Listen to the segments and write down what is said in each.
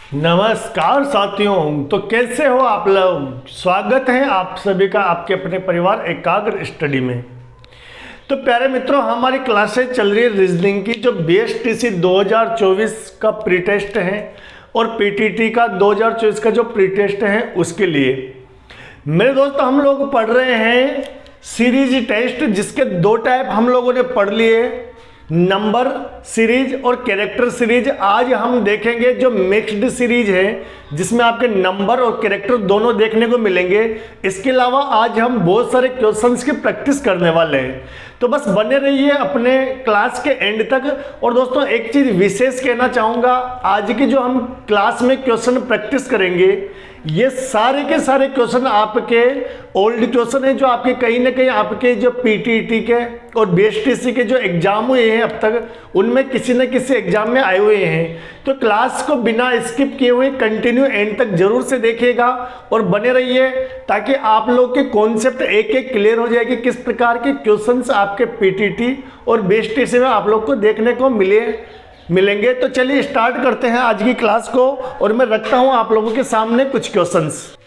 नमस्कार साथियों, तो कैसे हो आप लोग। स्वागत है आप सभी का आपके अपने परिवार एकाग्र स्टडी में। तो प्यारे मित्रों, हमारी क्लासेस चल रही है रीजनिंग की, जो बीएसटीसी 2024 का प्री टेस्ट है और पीटीटी का 2024 का जो प्री टेस्ट है उसके लिए। मेरे दोस्त, हम लोग पढ़ रहे हैं सीरीज टेस्ट, जिसके दो टाइप हम लोगों ने पढ़ लिए, नंबर सीरीज और कैरेक्टर सीरीज। आज हम देखेंगे जो मिक्स्ड सीरीज है, जिसमें आपके नंबर और कैरेक्टर दोनों देखने को मिलेंगे। इसके अलावा आज हम बहुत सारे क्वेश्चंस की प्रैक्टिस करने वाले हैं, तो बस बने रहिए अपने क्लास के एंड तक। और दोस्तों, एक चीज विशेष कहना चाहूंगा, आज की जो हम क्लास में क्वेश्चन प्रैक्टिस करेंगे, ये सारे के सारे क्वेश्चन आपके ओल्ड क्वेश्चन है, जो आपके कहीं ना कहीं आपके जो पीटीटी के और बीएसटीसी के जो एग्जाम हुए हैं अब तक, उनमें किसी न किसी एग्जाम में आए हुए हैं। तो क्लास को बिना स्किप किए हुए कंटिन्यू एंड तक जरूर से देखिएगा और बने रहिए, ताकि आप लोग के कॉन्सेप्ट एक एक क्लियर हो जाए कि किस प्रकार के क्वेश्चंस आपके पीटीटी और बीएसटीसी में आप लोग को देखने को मिलेंगे। तो चलिए स्टार्ट करते हैं आज की क्लास को, और मैं रखता हूं आप लोगों के सामने कुछ क्वेश्चंस।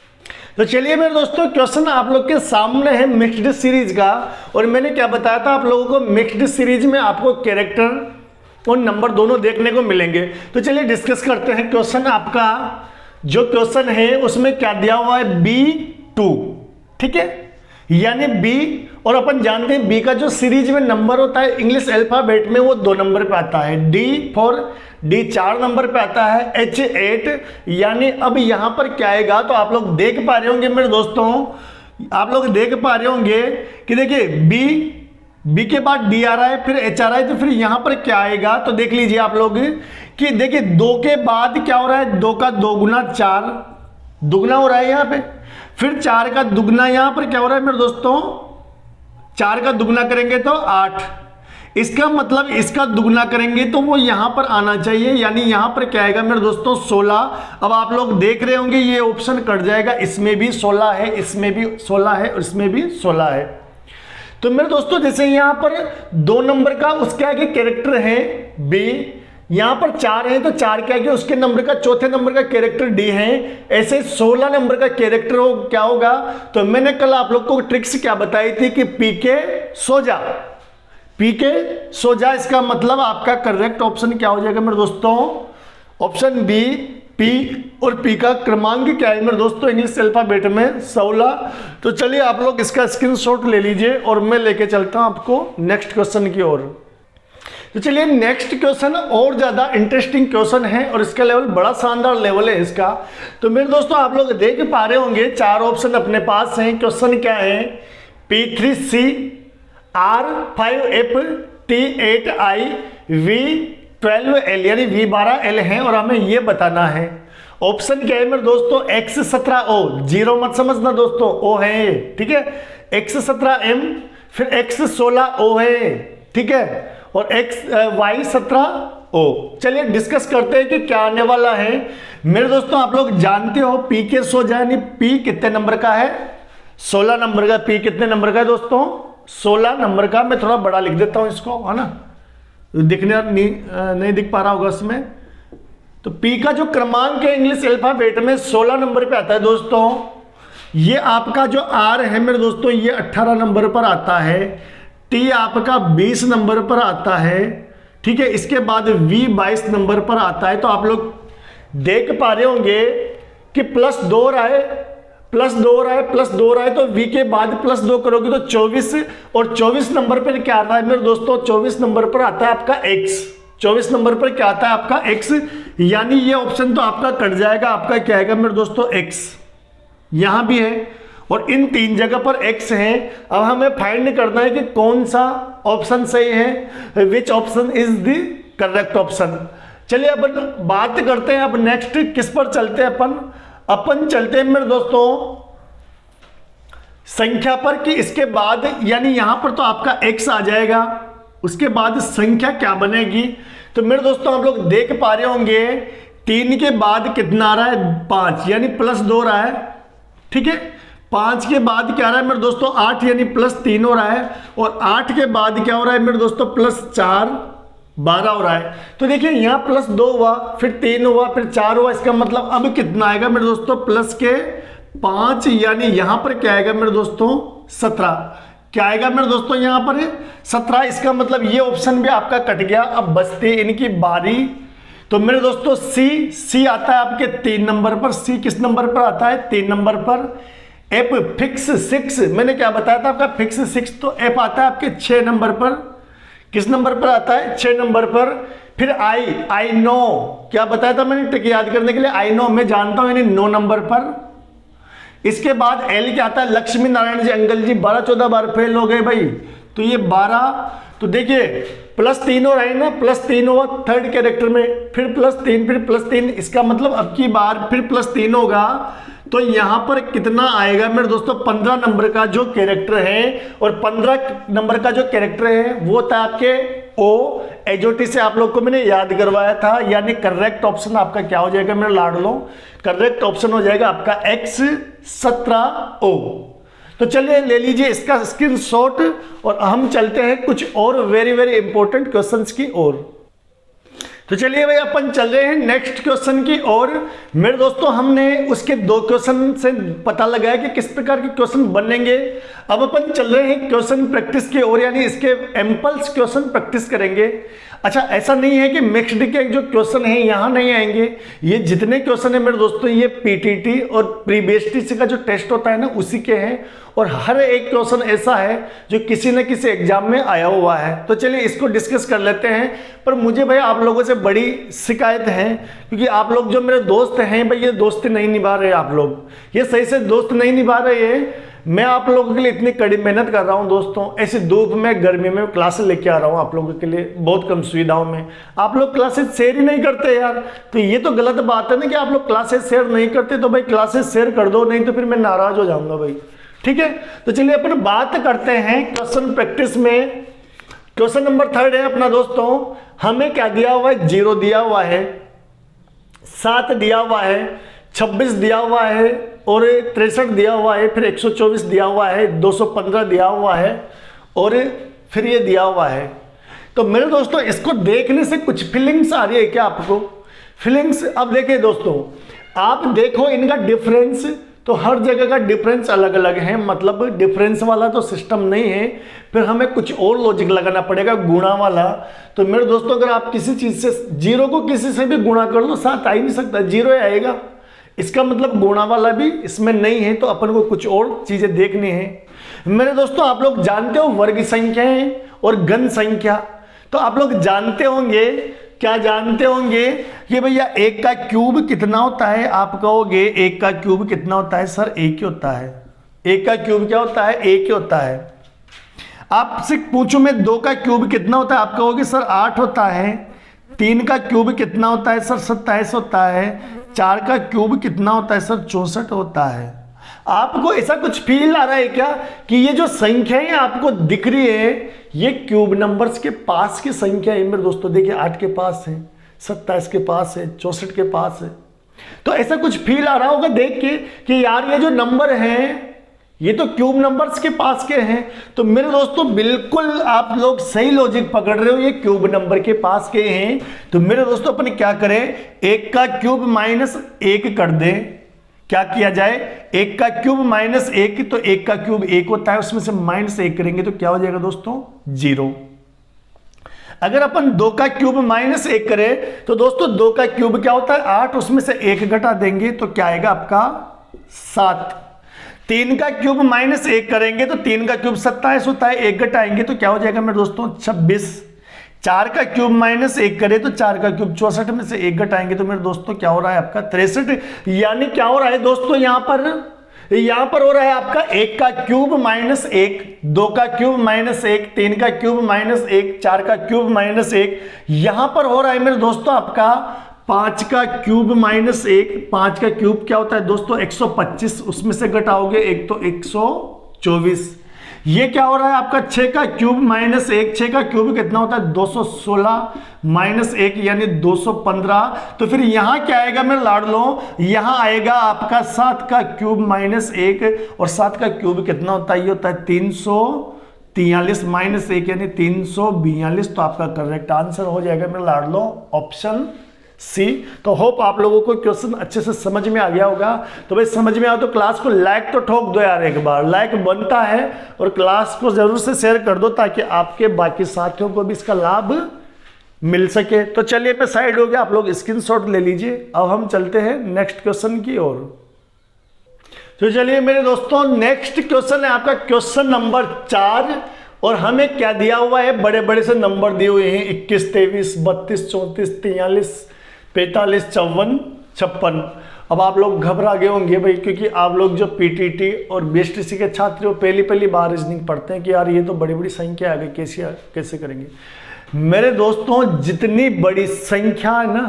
तो चलिए मेरे दोस्तों, क्वेश्चन आप लोग के सामने है मिक्स्ड सीरीज का। और मैंने क्या बताया था आप लोगों को, मिक्स्ड सीरीज में आपको कैरेक्टर और नंबर दोनों देखने को मिलेंगे। तो चलिए डिस्कस करते हैं। क्वेश्चन आपका जो क्वेश्चन है उसमें क्या दिया हुआ है, B2, ठीक है, यानी बी। और अपन जानते हैं बी का जो सीरीज में नंबर होता है इंग्लिश अल्फाबेट में, वो 2 नंबर पे आता है। डी 4 नंबर पे आता है, H 8। यानी अब यहां पर क्या आएगा, तो आप लोग देख पा रहे होंगे मेरे दोस्तों, आप लोग देख पा रहे होंगे कि देखिए बी के बाद डी आ रहा है, फिर H आ रहा है, तो फिर यहां पर क्या आएगा, तो देख लीजिए आप लोग कि देखिए 2 के बाद क्या हो रहा है, 2 का 2 गुना 4 दुगना हो रहा है यहाँ पे, फिर 4 का दुगना यहां पर क्या हो रहा है मेरे दोस्तों, 4 का दुगना करेंगे तो 8। इसका मतलब इसका दुगना करेंगे तो वो यहां पर आना चाहिए, यानी यहां पर क्या आएगा मेरे दोस्तों, 16। अब आप लोग देख रहे होंगे ये ऑप्शन कट जाएगा, इसमें भी 16 है, इसमें भी 16 है और इसमें भी 16 है। तो मेरे दोस्तों, जैसे यहां पर 2 नंबर का उसके आगे कैरेक्टर है बी, यहां पर 4 है तो 4 के आगे उसके नंबर का चौथे नंबर का कैरेक्टर डी है। ऐसे 16 नंबर का कैरेक्टर क्या होगा, तो मैंने कल आप लोग को ट्रिक्स क्या बताई थी कि पी के सो जा। इसका मतलब आपका करेक्ट ऑप्शन क्या हो जाएगा मेरे दोस्तों, ऑप्शन बी। पी और पी का क्रमांक क्या है मेरे दोस्तों, इंग्लिश अल्फाबेट में 16। तो चलिए आप लोग इसका स्क्रीनशॉट ले लीजिए और मैं लेके चलता हूं आपको नेक्स्ट क्वेश्चन की ओर। तो चलिए नेक्स्ट क्वेश्चन और ज्यादा इंटरेस्टिंग क्वेश्चन है, और इसका लेवल बड़ा शानदार लेवल है इसका। तो मेरे दोस्तों, आप लोग देख पा रहे होंगे 4 ऑप्शन अपने पास हैं। क्वेश्चन क्या है, P3C R5F T8I V12L, यानी V12L है, और हमें ये बताना है। ऑप्शन क्या है मेरे दोस्तों, X17O, जीरो मत समझना दोस्तों, O है ये, ठीक है, X17M, फिर X16O है, ठीक है, और Y17O। चलिए डिस्कस करते हैं कि क्या आने वाला है। मेरे दोस्तों, आप लोग जानते हो पी के सो जाए, यानी पी कितने नंबर का है, 16 नंबर का। पी कितने नंबर का है दोस्तों, 16 नंबर का। मैं थोड़ा बड़ा लिख देता हूं इसको, है ना, दिखने नहीं दिख पा रहा होगा इसमें। तो पी का जो क्रमांक है इंग्लिश अल्फाबेट में 16 नंबर पे आता है दोस्तों। ये आपका जो आर है मेरे दोस्तों, ये 18 नंबर पर आता है। टी आपका 20 नंबर पर आता है, ठीक है। इसके बाद वी 22 नंबर पर आता है। तो आप लोग देख पा रहे होंगे कि +2 रहा है, तो वी के बाद +2 करोगे तो 24, और 24 नंबर पर क्या आता है मेरे दोस्तों, 24 नंबर पर आता है आपका एक्स। 24 नंबर पर क्या आता है आपका एक्स, यानी ये ऑप्शन तो आपका कट जाएगा। आपका क्या आएगा मेरे दोस्तों, एक्स यहां भी है और इन 3 जगह पर x है। अब हमें फाइंड करना है कि कौन सा ऑप्शन सही है, which option is the correct option. चलिए अपन बात करते हैं, अब नेक्स्ट किस पर चलते हैं अपन चलते हैं मेरे दोस्तों संख्या पर, कि इसके बाद यानी यहां पर तो आपका x आ जाएगा, उसके बाद संख्या क्या बनेगी। तो मेरे दोस्तों, आप लोग देख पा रहे होंगे 3 के बाद कितना आ रहा है, 5, यानी +2 रहा है, ठीक है। 5 के बाद क्या आ रहा है मेरे दोस्तों, 8, यानी +3 हो रहा है। और 8 के बाद क्या हो रहा है मेरे दोस्तों, +4 12 हो रहा है। तो देखिए यहाँ प्लस 2 हुआ, फिर 3 हुआ, फिर 4 हुआ, इसका मतलब अब कितना आएगा मेरे दोस्तों, प्लस के 5, यानी यहां पर क्या आएगा मेरे दोस्तों 17। क्या आएगा मेरे दोस्तों यहां पर 17। इसका मतलब ये ऑप्शन भी आपका कट गया। अब बचते इनकी बारी। तो मेरे दोस्तों सी आता है आपके 3 नंबर पर। सी किस नंबर पर आता है, 3 नंबर पर। एफ फिक्स 6, मैंने क्या बताया था आपका फिक्स 6, तो एफ आता है आपके 6 नंबर पर। किस नंबर पर आता है, 6 नंबर पर। फिर आई नो, क्या बताया था मैंने ट्रिक याद करने के लिए, आई नो मैं जानता हूं, यानी 9 नंबर पर। इसके बाद एल क्या आता है, लक्ष्मी नारायण जी अंकल जी 12-14 बार फेल हो गए भाई, तो ये 12। तो देखिए प्लस 3 हो रहा है ना, प्लस 3 हुआ थर्ड कैरेक्टर में, फिर प्लस 3, फिर प्लस 3। इसका मतलब अब की बार फिर प्लस 3 होगा। तो यहां पर कितना आएगा मेरे दोस्तों, 15 नंबर का जो कैरेक्टर है, और 15 नंबर का जो कैरेक्टर है वो था आपके ओ। एजोटी से आप लोग को मैंने याद करवाया था, यानी करेक्ट ऑप्शन आपका क्या हो जाएगा मेरे लाडलो, करेक्ट ऑप्शन हो जाएगा आपका X17O। तो चलिए ले लीजिए इसका स्क्रीनशॉट, और हम चलते हैं कुछ और वेरी वेरी इंपॉर्टेंट क्वेश्चंस की ओर। तो चलिए भाई अपन चल रहे हैं नेक्स्ट क्वेश्चन की ओर। मेरे दोस्तों हमने उसके 2 क्वेश्चन से पता लगाया कि किस प्रकार के क्वेश्चन बनेंगे। अब अपन चल रहे हैं क्वेश्चन प्रैक्टिस की ओर, यानी इसके एम्पल्स क्वेश्चन प्रैक्टिस करेंगे। अच्छा, ऐसा नहीं है कि मिक्स्ड के जो क्वेश्चन है यहाँ नहीं आएंगे। ये जितने क्वेश्चन है मेरे दोस्तों, ये पीटीटी और प्री बेस्ड का जो टेस्ट होता है ना, उसी के हैं। और हर एक क्वेश्चन ऐसा है जो किसी न किसी एग्जाम में आया हुआ है। तो चलिए इसको डिस्कस कर लेते हैं। पर मुझे भाई आप लोगों से बड़ी शिकायत है, क्योंकि आप लोग जो मेरे दोस्त हैं भाई, ये दोस्ती नहीं निभा रहे, आप लोग ये सही से दोस्त नहीं निभा रहे हैं। मैं आप लोगों के लिए इतनी कड़ी मेहनत कर रहा हूं दोस्तों, ऐसी धूप में गर्मी में क्लासेस लेके आ रहा हूं आप लोगों के लिए, बहुत कम सुविधाओं में। आप लोग क्लासेस शेयर ही नहीं करते यार, तो ये तो गलत बात है ना कि आप लोग क्लासेस शेयर नहीं करते। तो भाई क्लासेस शेयर कर दो, नहीं तो फिर मैं नाराज हो जाऊंगा भाई, ठीक है। तो चलिए अपन बात करते हैं क्वेश्चन प्रैक्टिस में। क्वेश्चन नंबर 3 है अपना दोस्तों। हमें क्या दिया हुआ है, 0 दिया हुआ है, 7 दिया हुआ है, 26 दिया हुआ है, और 63 दिया हुआ है, फिर 124 दिया हुआ है, 215 दिया हुआ है, और फिर ये दिया हुआ है। तो मेरे दोस्तों इसको देखने से कुछ फीलिंग्स आ रही है क्या आपको, फीलिंग्स? अब देखिए दोस्तों, आप देखो इनका डिफरेंस, तो हर जगह का डिफरेंस अलग अलग है, मतलब डिफरेंस वाला तो सिस्टम नहीं है, फिर हमें कुछ और लॉजिक लगाना पड़ेगा, गुणा वाला। तो मेरे दोस्तों अगर आप किसी चीज से 0 को किसी से भी गुणा कर लो, 7 आ ही नहीं सकता, 0 आएगा। इसका मतलब गुणा वाला भी इसमें नहीं है, तो अपन को कुछ और चीजें देखनी है। मेरे दोस्तों आप लोग जानते हो वर्ग संख्याएं और घन संख्या, तो आप लोग जानते होंगे, क्या जानते होंगे कि भैया 1 का क्यूब कितना होता है? आप कहोगे 1 का क्यूब कितना होता है सर? 1 ही होता है। 1 का क्यूब क्या होता है? 1 ही होता है। आपसे पूछूं मैं 2 का क्यूब कितना होता है? आप कहोगे सर 8 होता है। 3 का क्यूब कितना होता है सर? 27 होता है। 4 का क्यूब कितना होता है सर? 64 होता है। आपको ऐसा कुछ फील आ रहा है क्या कि ये जो संख्याएं आपको दिख रही है, ये क्यूब नंबर्स के पास की संख्या है? मेरे दोस्तों देखिए 8 के पास है, 27 के पास है, 64 के पास है। तो ऐसा कुछ फील आ रहा होगा देख के कि यार ये जो नंबर हैं ये तो क्यूब नंबर्स के पास के हैं। तो मेरे दोस्तों बिल्कुल आप लोग सही लॉजिक पकड़ रहे हो, ये क्यूब नंबर के पास के हैं। तो मेरे दोस्तों अपन क्या करें, 1 का क्यूब -1 कर दें। क्या किया जाए, 1 का क्यूब -1, तो 1 का क्यूब 1 होता है, उसमें से -1 करेंगे तो क्या हो जाएगा दोस्तों? 0। अगर अपन 2 का क्यूब -1 करें तो दोस्तों 2 का क्यूब क्या होता है? 8, उसमें से 1 घटा देंगे तो क्या आएगा आपका? 7। 3 का क्यूब -1 करेंगे तो 3 का क्यूब 27 होता है, 1 घटाएंगे तो क्या हो जाएगा मेरे दोस्तों? 26। 4 का क्यूब -1 करें तो 4 का क्यूब 64 में से 1 घटाएंगे तो मेरे दोस्तों क्या हो रहा है आपका? 63। यानी क्या हो रहा है दोस्तों, यहां पर हो रहा है आपका 1 का क्यूब -1, 2 का क्यूब -1, 3 का क्यूब -1, 4 का क्यूब -1। यहां पर हो रहा है मेरे दोस्तों आपका 5 का क्यूब -1। 5 का क्यूब क्या होता है दोस्तों? 125, उसमें से घटाओगे 1 तो 124। ये क्या हो रहा है आपका? 6 का क्यूब -1, 6 का क्यूब कितना होता है? 216 -1 यानी 215। तो फिर यहां क्या आएगा मेरे लाडलो? यहां आएगा आपका 7 का क्यूब -1, और 7 का क्यूब कितना होता है? ये होता है 43 माइनस 1 यानी 342, तो आपका करेक्ट आंसर हो जाएगा मेरे लाडलो ऑप्शन सी। तो होप आप लोगों को क्वेश्चन अच्छे से समझ में आ गया होगा। तो भाई समझ में आओ तो क्लास को लाइक तो ठोक दो यार, एक बार लाइक बनता है, और क्लास को जरूर से शेयर कर दो ताकि आपके बाकी साथियों को भी इसका लाभ मिल सके। तो चलिए मैं साइड हो गया, आप लोग स्क्रीनशॉट ले लीजिए। अब हम चलते हैं नेक्स्ट क्वेश्चन की ओर। तो चलिए मेरे दोस्तों नेक्स्ट क्वेश्चन है आपका क्वेश्चन नंबर 4, और हमें क्या दिया हुआ है, बड़े बड़े से नंबर दिए हुए हैं 21, 23, 32, 34, 43, 45, 54, 56। अब आप लोग घबरा गए होंगे भाई, क्योंकि आप लोग जो पीटीटी और बीएसटीसी के छात्र हो पहली बार रीजनिंग पढ़ते हैं कि यार ये तो बड़ी बड़ी संख्या आ गई, कैसे करेंगे। मेरे दोस्तों जितनी बड़ी संख्या है ना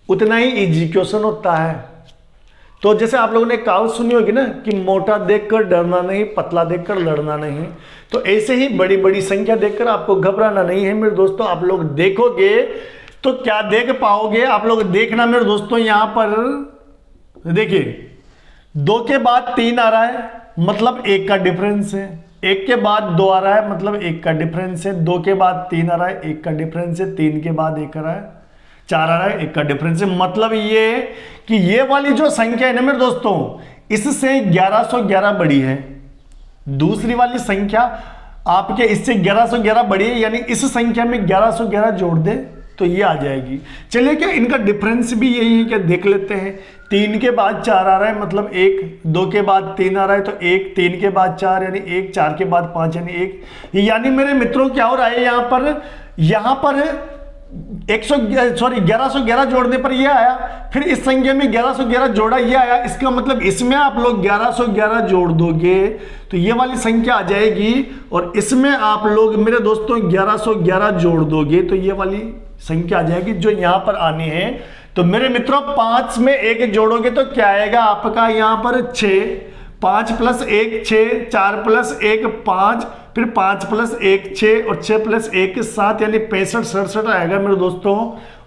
उतना ही इजी क्वेश्चन होता है। तो जैसे आप लोगों ने कहावत सुनी होगी ना कि मोटा देखकर डरना नहीं, पतला देखकर लड़ना नहीं, तो ऐसे ही बड़ी बड़ी संख्या देखकर आपको घबराना नहीं है मेरे दोस्तों। आप लोग देखोगे तो क्या देख पाओगे, आप लोग देखना मेरे दोस्तों। यहां पर देखिए 2 के बाद 3 आ रहा है मतलब 1 का डिफरेंस है, 1 के बाद 2 आ रहा है मतलब 1 का डिफरेंस है, 2 के बाद 3 आ रहा है 1 का डिफरेंस है, 3 के बाद 1 आ रहा है 4 आ रहा है 1 का डिफरेंस है। मतलब ये कि ये वाली जो संख्या है ना मेरे दोस्तों इससे 1111 बड़ी है, दूसरी वाली संख्या आपके इससे 1111 बड़ी है, यानी इस संख्या में 1111 जोड़ दे तो ये आ जाएगी। चलिए क्या इनका डिफरेंस भी यही है क्या, देख लेते हैं। 3 के बाद 4 आ रहा है मतलब 1, 2 के बाद 3 आ रहा है तो 1, 3 के बाद 4 यानी 1, 4 के बाद 5 यानी 1। यानी मेरे मित्रों क्या हो रहा है यहाँ पर 1111 जोड़ने पर ये आया, फिर इस संख्या में 1111 जोड़ा ये आया, इसका मतलब इसमें आप लोग 1111 जोड़ दोगे तो ये वाली संख्या आ जाएगी, और इसमें आप लोग मेरे दोस्तों 1111 जोड़ दोगे तो ये वाली संख्या आ जाएगी जो यहां पर आनी है। तो मेरे मित्रों 5 में 1 जोड़ोगे तो क्या आएगा आपका यहां पर 6, 5 प्लस 1 6, 4 प्लस 1 5, फिर 5 प्लस 1 6 और 6 प्लस 1 7 यानी 65 67 आएगा मेरे दोस्तों।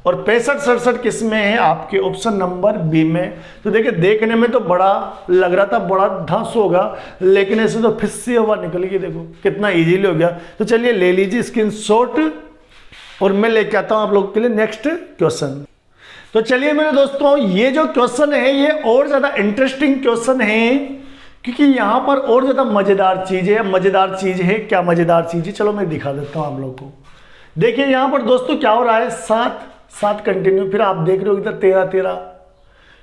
और 65 67 किस में है आपके ऑप्शन नंबर बी में। तो देखिए देखने में तो बड़ा लग रहा था, बड़ा धांस होगा, लेकिन ऐसे तो फिस्सी हवा निकल गई, देखो कितना इजीली हो गया। तो चलिए ले लीजिए स्क्रीनशॉट और मैं लेके आता हूं आप लोगों के लिए नेक्स्ट क्वेश्चन। तो चलिए मेरे दोस्तों ये जो क्वेश्चन है ये और ज्यादा इंटरेस्टिंग क्वेश्चन है, क्योंकि यहां पर और ज्यादा मजेदार चीज है। मजेदार चीज है क्या, मजेदार चीज है, चलो मैं दिखा देता हूं आप लोगों को। देखिए यहां पर दोस्तों क्या हो रहा है, 7 कंटिन्यू, फिर आप देख रहे हो इधर 13,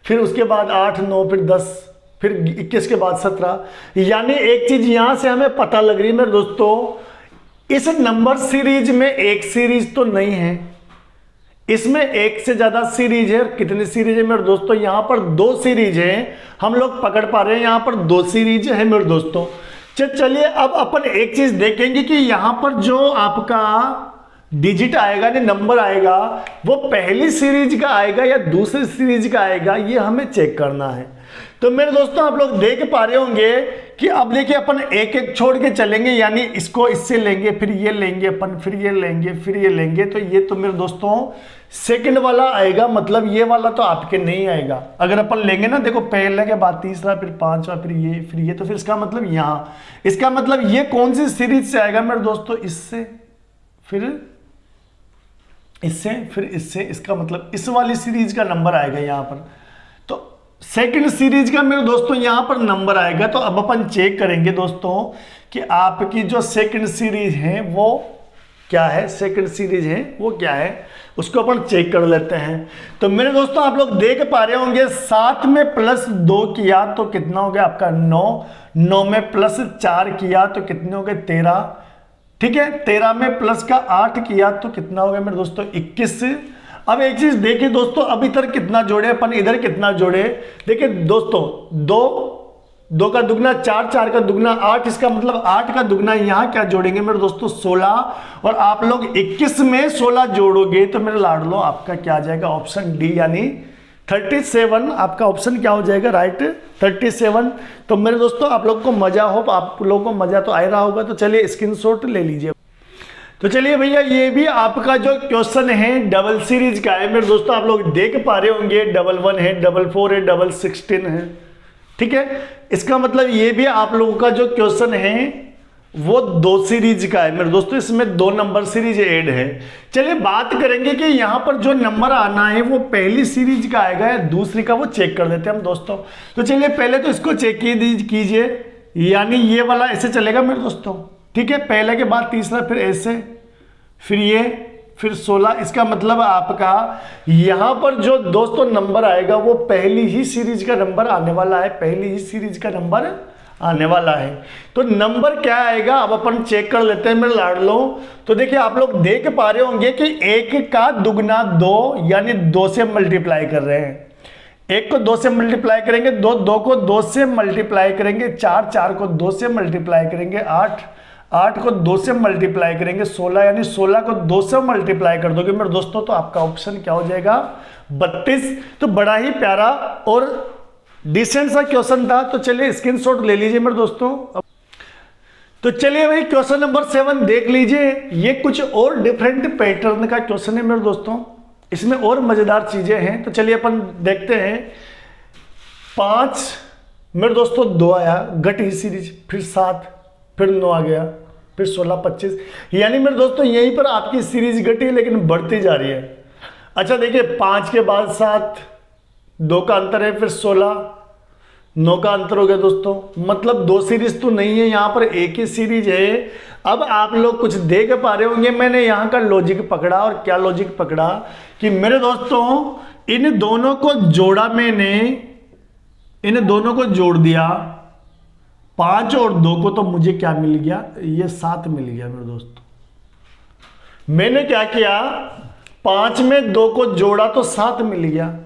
फिर उसके बाद 8 9, फिर 10, फिर 21 के बाद 17। यानी एक चीज यहां से हमें पता लग रही है मेरे दोस्तों, इस नंबर सीरीज में एक सीरीज तो नहीं है, इसमें एक से ज्यादा सीरीज है। कितनी सीरीज है मेरे दोस्तों, यहां पर 2 सीरीज है, हम लोग पकड़ पा रहे हैं यहां पर 2 सीरीज है मेरे दोस्तों। चलिए अब अपन एक चीज देखेंगे कि यहां पर जो आपका डिजिट आएगा नहीं नंबर आएगा वो पहली सीरीज का आएगा या दूसरी सीरीज का आएगा, ये हमें चेक करना है। तो मेरे दोस्तों आप लोग देख पा रहे होंगे कि अब देखिए अपन एक एक छोड़ के चलेंगे, यानी इसको इससे लेंगे, फिर ये लेंगे अपन, फिर ये लेंगे, फिर ये लेंगे। तो ये तो मेरे दोस्तों सेकंड वाला आएगा, मतलब ये वाला तो आपके नहीं आएगा। अगर अपन लेंगे ना, देखो पहले के बाद तीसरा, फिर 5वां, फिर ये, तो फिर इसका मतलब यहाँ, इसका मतलब ये कौन सी सीरीज से आएगा मेरे दोस्तों, इससे, फिर इससे, फिर इससे, इसका मतलब इस वाली सीरीज का नंबर आएगा यहाँ पर। तो सेकंड सीरीज का मेरे दोस्तों यहां पर नंबर आएगा। तो अब अपन चेक करेंगे दोस्तों कि आपकी जो सेकंड सीरीज है वो क्या है, सेकंड सीरीज है वो क्या है, उसको अपन चेक कर लेते हैं। तो मेरे दोस्तों आप लोग देख पा रहे होंगे 7 में प्लस 2 किया तो कितना हो गया आपका 9, 9 में प्लस 4 किया तो कितने हो गए 13, ठीक है। 13 में प्लस का 8 किया तो कितना हो गया मेरे दोस्तों 21। अब एक चीज देखिए दोस्तों, अब इधर कितना जोड़े अपन, इधर कितना जोड़े, देखिए दोस्तों 2 का दुगना 4, 4 का दुगना 8, इसका मतलब 8 का दुगना यहाँ क्या जोड़ेंगे मेरे दोस्तों 16, और आप लोग 21 में 16 जोड़ोगे तो मेरे लाडलो आपका क्या आ जाएगा ऑप्शन डी यानी 37। आपका ऑप्शन क्या हो जाएगा राइट 37। तो मेरे दोस्तों आप लोग को मजा हो, आप लोगों को मजा तो आ रहा होगा। तो चलिए स्क्रीनशॉट ले लीजिए। तो चलिए भैया ये भी आपका जो क्वेश्चन है डबल सीरीज का है मेरे दोस्तों, आप लोग देख पा रहे होंगे 11 है, 44 है, 16 है, ठीक है। इसका मतलब ये भी आप लोगों का जो क्वेश्चन है वो 2 सीरीज का है मेरे दोस्तों, इसमें 2 नंबर सीरीज ऐड है। चलिए बात करेंगे कि यहाँ पर जो नंबर आना है वो पहली सीरीज का आएगा या दूसरी का, वो चेक कर देते हैं हम दोस्तों। तो चलिए पहले तो इसको चेक कीजिए, यानी ये वाला ऐसे चलेगा मेरे दोस्तों, ठीक है, पहले के बाद तीसरा, फिर ऐसे, फिर ये, फिर 16। इसका मतलब आपका यहाँ पर जो दोस्तों नंबर आएगा वो पहली ही सीरीज का नंबर आने वाला है, पहली ही सीरीज का नंबर आने वाला है। तो नंबर क्या आएगा अब अपन चेक कर लेते हैं मेरे लाडलो। तो देखिए आप लोग देख पा रहे होंगे कि 1 का दुगना 2, यानी 2 से मल्टीप्लाई कर रहे हैं। 1 को 2 से मल्टीप्लाई करेंगे, 2 को 2 से मल्टीप्लाई करेंगे, 4 को 2 से मल्टीप्लाई करेंगे, 8 को 2 से मल्टीप्लाई करेंगे, 16, यानी 16 को 2 से मल्टीप्लाई कर दोगे मेरे दोस्तों तो आपका ऑप्शन क्या हो जाएगा 32। तो बड़ा ही प्यारा और डिसेंट सा क्वेश्चन था। तो चलिए स्क्रीनशॉट ले लीजिए मेरे दोस्तों। तो चलिए भाई क्वेश्चन नंबर 7 देख लीजिए। ये कुछ और डिफरेंट पैटर्न का क्वेश्चन है मेरे दोस्तों, इसमें और मजेदार चीजें हैं। तो चलिए अपन देखते हैं। 5 मेरे दोस्तों 2 आया, घटी सीरीज, फिर 7, फिर 9 आ गया, फिर 16, 25, यानी मेरे दोस्तों यहीं पर आपकी सीरीज घटी लेकिन बढ़ती जा रही है। अच्छा देखिए 5 के बाद 7, 2 का अंतर है, फिर 16, 9 का अंतर हो गया दोस्तों, मतलब 2 सीरीज तो नहीं है, यहाँ पर एक ही सीरीज है। अब आप लोग कुछ देख पा रहे होंगे, मैंने यहाँ का लॉजिक पकड़ा, और क्या लॉजिक पकड़ा कि मेरे दोस्तों इन दोनों को जोड़ा, मैंने इन दोनों को जोड़ दिया, 5 और 2 को, तो मुझे क्या मिल गया, ये 7 मिल गया मेरे दोस्तों। मैंने क्या किया, 5 में 2 को जोड़ा तो 7 मिल गया।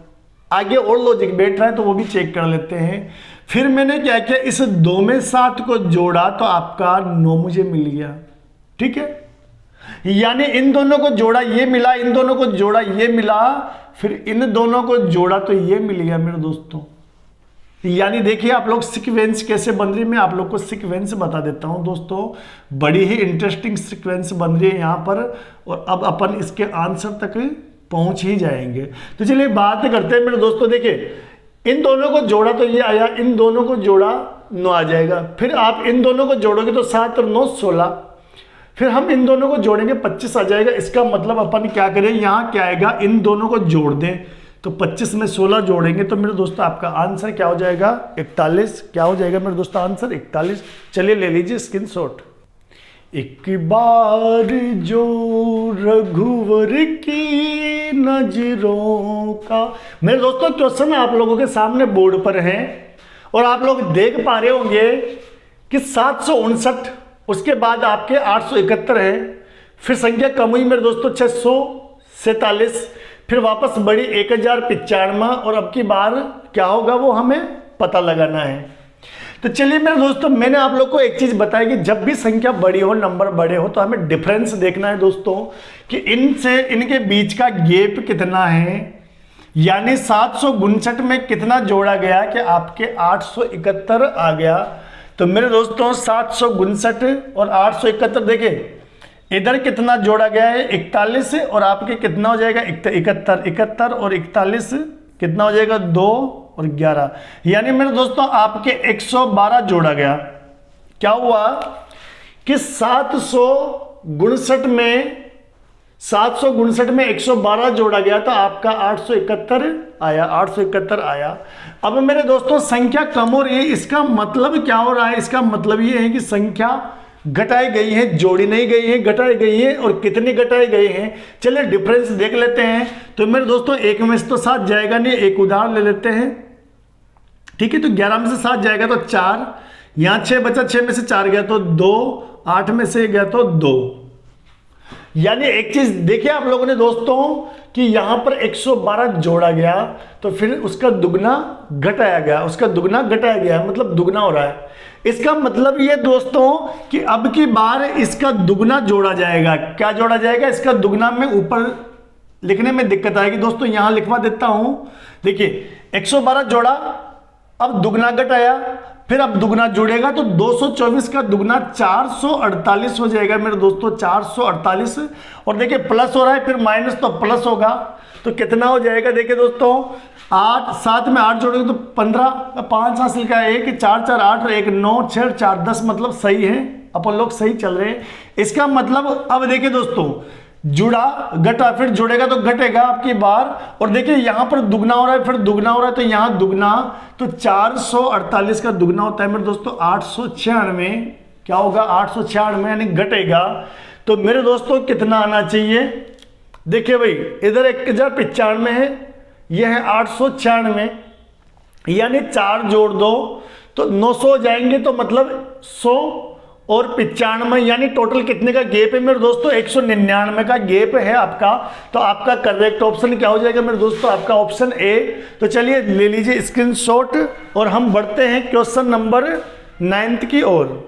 आगे और लॉजिक बैठ रहा है तो वो भी चेक कर लेते हैं। फिर मैंने क्या किया, इस 2 में 7 को जोड़ा तो आपका 9 मुझे मिल गया, ठीक है, यानी इन दोनों को जोड़ा ये मिला, इन दोनों को जोड़ा ये मिला, फिर इन दोनों को जोड़ा तो ये मिल गया मेरे दोस्तों। यानी देखिए आप लोग सीक्वेंस कैसे बन रही है, मैं आप लोग को सीक्वेंस बता देता हूं दोस्तों, बड़ी ही इंटरेस्टिंग सीक्वेंस बन रही है यहां पर, और अब अपन इसके आंसर तक पहुंच ही जाएंगे। तो चलिए बात करते हैं मेरे दोस्तों। देखिए इन दोनों को जोड़ा तो ये आया, इन दोनों को जोड़ा 9 आ जाएगा, फिर आप इन दोनों को जोड़ोगे तो 7 और 9 16, फिर हम इन दोनों को जोड़ेंगे 25 आ जाएगा। इसका मतलब अपन क्या करें, यहाँ क्या आएगा, इन दोनों को जोड़ दें तो 25 में 16 जोड़ेंगे तो मेरे दोस्तों आपका आंसर क्या हो जाएगा 41। क्या हो जाएगा मेरे दोस्तों आंसर 41। चलिए ले लीजिए स्क्रीनशॉट। एक बार जो रघुवर की नजरों का, मेरे दोस्तों क्वेश्चन आप लोगों के सामने बोर्ड पर है और आप लोग देख पा रहे होंगे कि 759, उसके बाद आपके 871 है, फिर संख्या कम हुई मेरे दोस्तों 647, फिर वापस बढ़ी 1095, और अब की बार क्या होगा वो हमें पता लगाना है। तो चलिए मेरे दोस्तों, मैंने आप लोग को एक चीज बताई कि जब भी संख्या बड़ी हो, नंबर बड़े हो, तो हमें डिफरेंस देखना है दोस्तों कि इनसे इनके बीच का गैप कितना है, यानी 759 में कितना जोड़ा गया कि आपके 871 आ गया। तो मेरे दोस्तों 759 और 871, देखिए इधर कितना जोड़ा गया है 41, और आपके कितना हो जाएगा 71 और 41 कितना हो जाएगा 2 और 11, यानी मेरे दोस्तों आपके 112 जोड़ा गया। क्या हुआ कि 759 में 112 जोड़ा गया तो आपका 871 आया। अब मेरे दोस्तों संख्या कम हो रही है, इसका मतलब क्या हो रहा है, इसका मतलब ये है कि संख्या घटाई गई है, जोड़ी नहीं गई है, घटाई गई है, और कितनी घटाई गई है चलिए डिफरेंस देख लेते हैं। तो मेरे दोस्तों 1 में से तो 7 जाएगा नहीं, एक उदाहरण ले लेते हैं, ठीक है। तो 11 में से 7 जाएगा तो 4, यहां 6 बचा, 6 में से 4 गया तो 2, 8 में से गया तो 2। यानी एक चीज देखिए आप लोगों ने दोस्तों कि यहां पर 112 जोड़ा गया तो फिर उसका दुगना घटाया गया, उसका दुगना घटाया गया, मतलब दुगना हो रहा है। इसका मतलब ये दोस्तों कि अब की बार इसका दुगना जोड़ा जाएगा। क्या जोड़ा जाएगा, इसका दुगना में ऊपर लिखने में दिक्कत आएगी दोस्तों, यहां लिखवा देता हूं। देखिए 112 जोड़ा, अब दुगना घटाया, फिर अब दुगना जुड़ेगा तो 224 का दुगना 448 हो जाएगा मेरे दोस्तों, 448। और देखिए प्लस हो रहा है, फिर माइनस तो प्लस होगा, तो कितना हो जाएगा देखिए दोस्तों 8, 7 में 8 जोड़ेंगे तो 15, 5 हासिल का 1, 4 4 8 और 1 9 6 4 10, मतलब सही है अपन लोग सही चल रहे हैं। इसका मतलब अब देखिए दोस्तों, जुड़ा घटा, फिर जुड़ेगा तो घटेगा आपकी बार, और देखिए यहां पर दुगना हो रहा है, फिर दुगना हो रहा है, तो यहां दुगना, तो 448 का दुगना होता है मेरे दोस्तों 896, क्या होगा 896 यानी घटेगा। तो मेरे दोस्तों कितना आना चाहिए, देखिए भाई इधर 1095 है, यह है 896, यानी 4 जोड़ दो तो 900 हो जाएंगे, तो मतलब 100 और 95, यानी टोटल कितने का गैप है मेरे दोस्तों, 199 का गैप है आपका। तो आपका करेक्ट ऑप्शन क्या हो जाएगा मेरे दोस्तों, आपका ऑप्शन ए। तो चलिए ले लीजिए स्क्रीनशॉट और हम बढ़ते हैं क्वेश्चन नंबर 9 की ओर।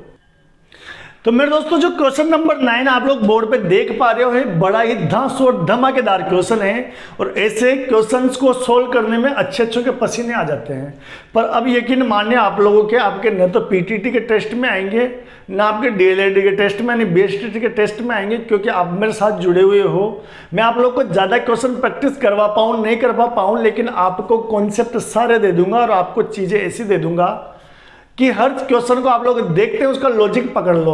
तो मेरे दोस्तों जो क्वेश्चन नंबर 9 आप लोग बोर्ड पे देख पा रहे हो है, बड़ा ही धांस और धमाकेदार क्वेश्चन है, और ऐसे क्वेश्चंस को सोल्व करने में अच्छे के पसीने आ जाते हैं। पर अब यकीन मानिए आप लोगों के, आपके न तो पीटीटी के टेस्ट में आएंगे, ना आपके डीएलएड के टेस्ट में, यानी बीएसटीटी के टेस्ट में आएंगे, क्योंकि आप मेरे साथ जुड़े हुए हो। मैं आप लोग को ज़्यादा क्वेश्चन प्रैक्टिस करवा पाऊँ नहीं करवा पाऊँ, लेकिन आपको कॉन्सेप्ट सारे दे दूंगा और आपको चीज़ें ऐसी दे दूंगा कि हर क्वेश्चन को आप लोग देखते हैं उसका लॉजिक पकड़ लो।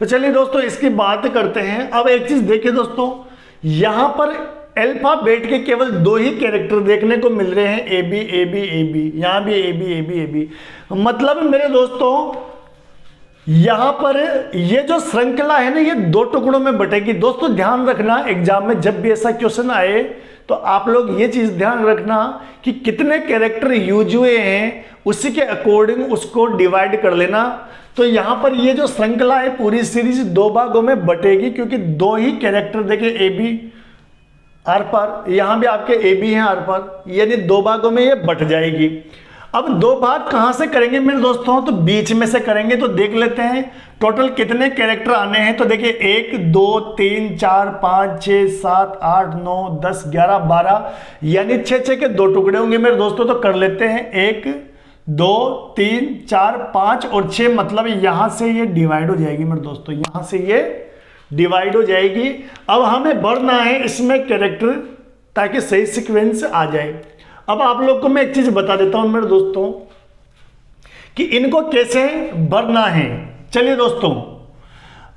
तो चलिए दोस्तों इसकी बात करते हैं। अब एक चीज देखिए दोस्तों, यहां पर अल्फाबेट के केवल 2 ही कैरेक्टर देखने को मिल रहे हैं, A B A B A B, यहां भी A B A B A B. मतलब मेरे दोस्तों यहां पर ये जो श्रृंखला है ना, ये 2 टुकड़ों में बटेगी। दोस्तों ध्यान रखना, एग्जाम में जब भी ऐसा क्वेश्चन आए तो आप लोग ये चीज ध्यान रखना कि कितने कैरेक्टर यूज हुए हैं, उसी के अकॉर्डिंग उसको डिवाइड कर लेना। तो यहां पर ये जो श्रृंखला है पूरी सीरीज 2 भागों में बटेगी, क्योंकि 2 ही कैरेक्टर देखिए ए बी आर पर, यहां भी आपके ए बी हैं आर पर, यानी 2 भागों में ये बट जाएगी। अब 2 भाग कहां से करेंगे मेरे दोस्तों, तो बीच में से करेंगे। तो देख लेते हैं टोटल कितने कैरेक्टर आने हैं। तो देखिए 1 2 3 4 5 6 7 8 9 10 11 12, यानी 6 के 2 टुकड़े होंगे मेरे दोस्तों। तो कर लेते हैं 1 2 3 4 5 और 6, मतलब यहां से ये डिवाइड हो जाएगी मेरे दोस्तों, यहां से ये डिवाइड हो जाएगी। अब हमें बढ़ना है इसमें कैरेक्टर, ताकि सही सीक्वेंस आ जाए। अब आप लोग को मैं एक चीज बता देता हूं मेरे दोस्तों कि इनको कैसे भरना है। चलिए दोस्तों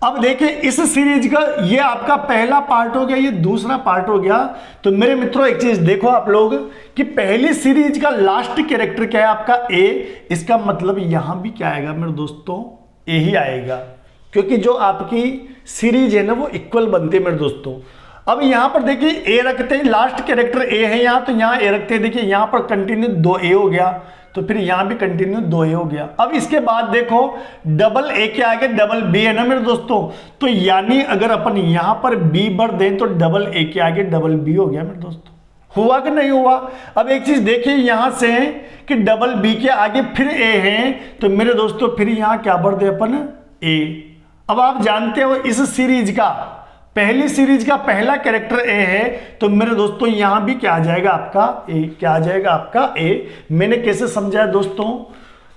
अब देखिए इस सीरीज का ये आपका पहला पार्ट हो गया, ये दूसरा पार्ट हो गया। तो मेरे मित्रों एक चीज देखो आप लोग कि पहली सीरीज का लास्ट कैरेक्टर क्या है आपका ए, इसका मतलब यहां भी क्या आएगा मेरे दोस्तों, ए ही आएगा, क्योंकि जो आपकी सीरीज है ना वो इक्वल बनती है मेरे दोस्तों। अब यहां पर देखिए ए रखते हैं, लास्ट कैरेक्टर ए है यहां, तो यहां ए रखते हैं। देखिए यहां पर कंटिन्यू 2 ए हो गया, तो फिर यहां भी कंटिन्यू 2 ए हो गया। अब इसके बाद देखो डबल ए के आगे डबल बी है ना मेरे दोस्तों, तो यानी अगर अपन यहां पर बी भर दें तो डबल ए के आगे डबल बी हो गया मेरे दोस्तों। हुआ कि नहीं हुआ। अब एक चीज देखिए यहां से कि डबल बी के आगे फिर ए है, तो मेरे दोस्तों फिर यहां क्या भर दे अपन, ए। अब आप जानते हो इस सीरीज का पहली सीरीज का पहला कैरेक्टर ए है, तो मेरे दोस्तों यहां भी क्या आ जाएगा आपका ए, क्या आ जाएगा आपका ए। मैंने कैसे समझाया दोस्तों,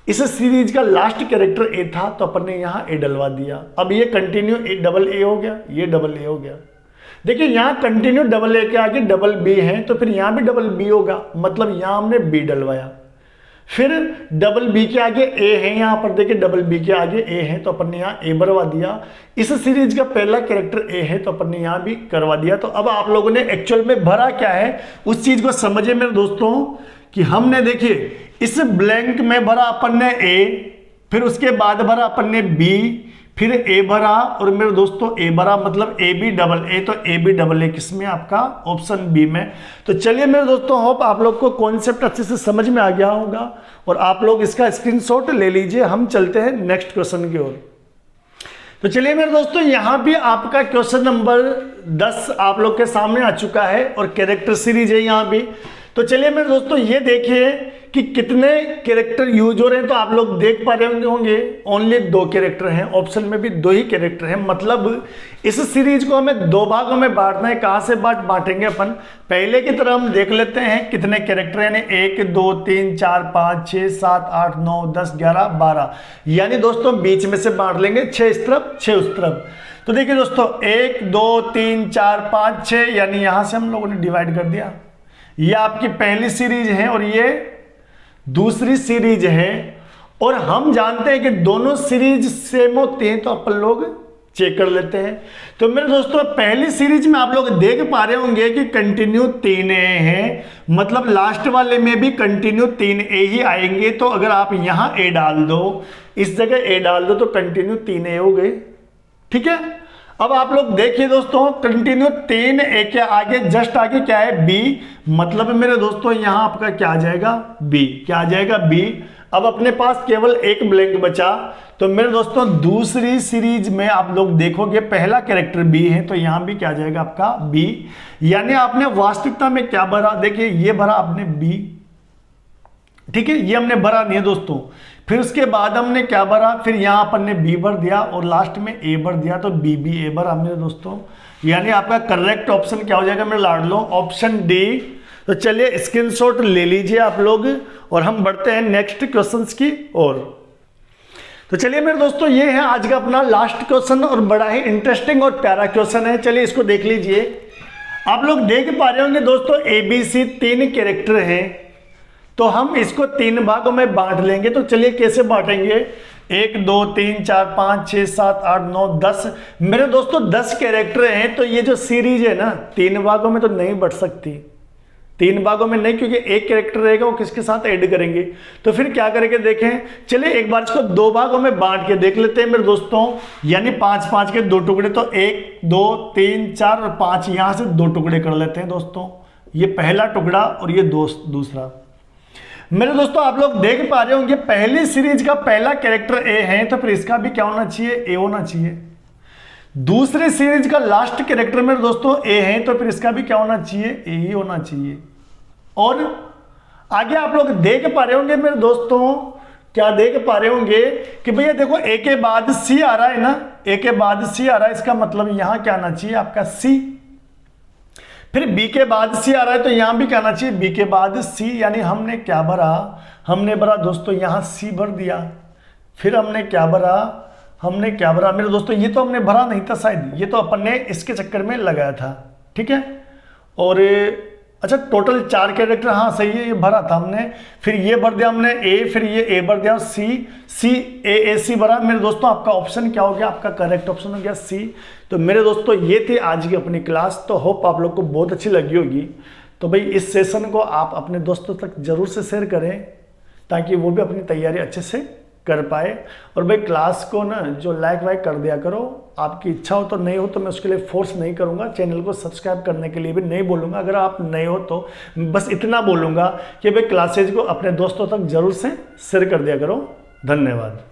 इस सीरीज का लास्ट कैरेक्टर ए था, तो अपन ने यहां ए डलवा दिया। अब ये कंटिन्यू ए डबल ए हो गया, ये डबल ए हो गया। देखिए यहां कंटिन्यू डबल ए के आगे डबल बी है, तो फिर यहां भी डबल बी होगा, मतलब यहां हमने बी डलवाया। फिर डबल बी के आगे ए है, यहां पर देखिए डबल बी के आगे ए है, तो अपन ने यहां ए भरवा दिया। इस सीरीज का पहला कैरेक्टर ए है, तो अपन ने यहां भी करवा दिया। तो अब आप लोगों ने एक्चुअल में भरा क्या है उस चीज को समझिए मेरे दोस्तों, कि हमने देखिए इस ब्लैंक में भरा अपन ने ए, फिर उसके बाद भरा अपन ने बी, फिर ए भरा, और मेरे दोस्तों ए भरा, मतलब ए बी डबल ए, तो ए बी डबल ए किसमें आपका ऑप्शन बी में। तो चलिए मेरे दोस्तों होप आप लोग को कॉन्सेप्ट अच्छे से समझ में आ गया होगा, और आप लोग इसका स्क्रीनशॉट ले लीजिए। हम चलते हैं नेक्स्ट क्वेश्चन की ओर। तो चलिए मेरे दोस्तों यहां भी आपका क्वेश्चन नंबर 10 आप लोग के सामने आ चुका है, और कैरेक्टर सीरीज है यहां भी। तो चलिए मेरे दोस्तों ये देखिए कि कितने कैरेक्टर यूज हो रहे हैं। तो आप लोग देख पा रहे होंगे ओनली 2 कैरेक्टर हैं, ऑप्शन में भी 2 ही कैरेक्टर हैं। मतलब इस सीरीज को हमें 2 भागों में बांटना है। कहां से बांटेंगे अपन, पहले की तरह हम देख लेते हैं कितने कैरेक्टर, यानी 1 2 3 4 5 6 7 8 9 10 11 12, यानी दोस्तों बीच में से बांट लेंगे, 6 इस तरफ 6 उस तरफ। तो देखिए दोस्तों 1 2 3 4 5 6, यानी यहां से हम लोगों ने डिवाइड कर दिया। ये आपकी पहली सीरीज है और ये दूसरी सीरीज है, और हम जानते हैं कि दोनों सीरीज सेम होती हैं, तो अपन लोग चेक कर लेते हैं। तो मेरे दोस्तों पहली सीरीज में आप लोग देख पा रहे होंगे कि कंटिन्यू 3 ए हैं, मतलब लास्ट वाले में भी कंटिन्यू 3 ए ही आएंगे। तो अगर आप यहां ए डाल दो, इस जगह ए डाल दो, तो कंटिन्यू 3 ए हो गए। ठीक है, अब आप लोग देखिए दोस्तों, कंटिन्यू 3 ए के आगे जस्ट आगे क्या है, बी, मतलब मेरे दोस्तों यहां आपका क्या आ जाएगा, बी। क्या आ जाएगा, बी। अब अपने पास केवल एक ब्लैंक बचा, तो मेरे दोस्तों दूसरी सीरीज में आप लोग देखोगे पहला कैरेक्टर बी है, तो यहां भी क्या आ जाएगा आपका बी। यानी आपने वास्तविकता में क्या भरा, देखिए ये भरा आपने बी। ठीक है, ये हमने भरा नहीं है दोस्तों। फिर उसके बाद हमने क्या भरा, फिर यहां अपन ने बी भर दिया और लास्ट में ए भर दिया, तो बी बी ए भरा मेरे दोस्तों। यानी आपका करेक्ट ऑप्शन क्या हो जाएगा मेरे लाडलो, ऑप्शन डी। तो चलिए स्क्रीनशॉट ले लीजिए आप लोग और हम बढ़ते हैं नेक्स्ट क्वेश्चंस की ओर। तो चलिए मेरे दोस्तों ये है आज का अपना लास्ट क्वेश्चन और बड़ा ही इंटरेस्टिंग और प्यारा क्वेश्चन है। चलिए इसको देख लीजिए। आप लोग देख पा रहे होंगे दोस्तों ABC 3 कैरेक्टर हैं, तो हम इसको 3 भागों में बांट लेंगे। तो चलिए कैसे बांटेंगे, 1 2 3 4 5 6 7 8 9 10 मेरे दोस्तों 10 कैरेक्टर हैं। तो ये जो सीरीज है ना 3 भागों में तो नहीं बढ़ सकती, 3 भागों में नहीं, क्योंकि एक कैरेक्टर रहेगा वो किसके साथ ऐड करेंगे। तो फिर क्या करेंगे देखें, चलिए एक बार इसको 2 भागों में बांट के देख लेते हैं मेरे दोस्तों। यानी 5 5 के 2 टुकड़े, तो 1 2 3 4 और 5 यहां से 2 टुकड़े कर लेते हैं दोस्तों। ये पहला टुकड़ा और ये दूसरा। मेरे दोस्तों आप लोग देख पा रहे होंगे पहली सीरीज का पहला कैरेक्टर ए है, तो फिर इसका भी क्या होना चाहिए, ए होना चाहिए। दूसरी सीरीज का लास्ट कैरेक्टर मेरे दोस्तों ए है, तो फिर इसका भी क्या होना चाहिए, ए ही होना चाहिए। और आगे आप लोग देख पा रहे होंगे मेरे दोस्तों, क्या देख पा रहे होंगे कि भैया देखो ए के बाद सी आ रहा है ना, ए के बाद सी आ रहा है, इसका मतलब यहां क्या आना चाहिए आपका सी। फिर बी के बाद सी आ रहा है, तो यहां भी क्या आना चाहिए, बी के बाद सी। यानी हमने क्या भरा, हमने भरा दोस्तों यहां सी भर दिया। फिर हमने क्या भरा, हमने क्या भरा मेरे दोस्तों, ये तो हमने भरा नहीं था शायद, ये तो अपन ने इसके चक्कर में लगाया था। ठीक है, और अच्छा टोटल 4 कैरेक्टर, हाँ सही है, ये भरा था हमने। फिर ये भर दिया हमने ए, फिर ये ए भर दिया, सी ए सी भरा मेरे दोस्तों। आपका ऑप्शन क्या हो गया, आपका करेक्ट ऑप्शन हो गया सी। तो मेरे दोस्तों ये थी आज की अपनी क्लास। तो होप आप लोग को बहुत अच्छी लगी होगी। तो भाई इस सेशन को आप अपने दोस्तों तक जरूर से शेयर करें, ताकि वो भी अपनी तैयारी अच्छे से कर पाए। और भाई क्लास को ना जो लाइक वाइक कर दिया करो, आपकी इच्छा हो तो, नहीं हो तो मैं उसके लिए फोर्स नहीं करूंगा। चैनल को सब्सक्राइब करने के लिए भी नहीं बोलूंगा, अगर आप नहीं हो तो बस इतना बोलूंगा कि भाई क्लासेज को अपने दोस्तों तक जरूर से शेयर कर दिया करो। धन्यवाद।